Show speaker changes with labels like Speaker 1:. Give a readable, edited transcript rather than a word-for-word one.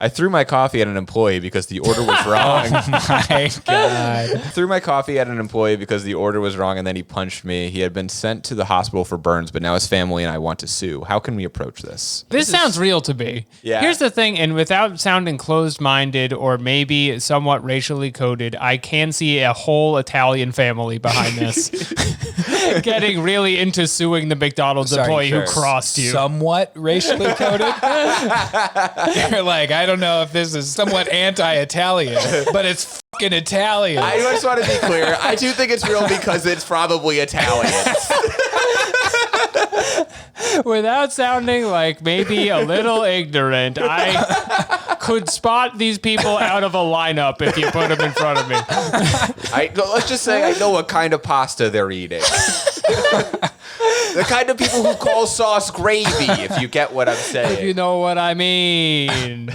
Speaker 1: I threw my coffee at an employee because the order was wrong.
Speaker 2: Oh my God.
Speaker 1: Threw my coffee at an employee because the order was wrong, and then he punched me. He had been sent to the hospital for burns, but now his family and I want to sue. How can we approach this?
Speaker 3: This sounds real to me.
Speaker 1: Yeah.
Speaker 3: Here's the thing, and without sounding closed-minded or maybe somewhat racially coded, I can see a whole Italian family behind this. Getting really into suing the McDonald's employee who crossed you.
Speaker 2: Somewhat racially coded. You're like, I don't know if this is somewhat anti-Italian, but it's fucking Italian.
Speaker 1: I just want to be clear. I do think it's real because it's probably Italian.
Speaker 3: Without sounding like maybe a little ignorant, I could spot these people out of a lineup if you put them in front of me.
Speaker 1: Let's just say I know what kind of pasta they're eating. The kind of people who call sauce gravy, if you get what I'm saying.
Speaker 3: You know what I mean.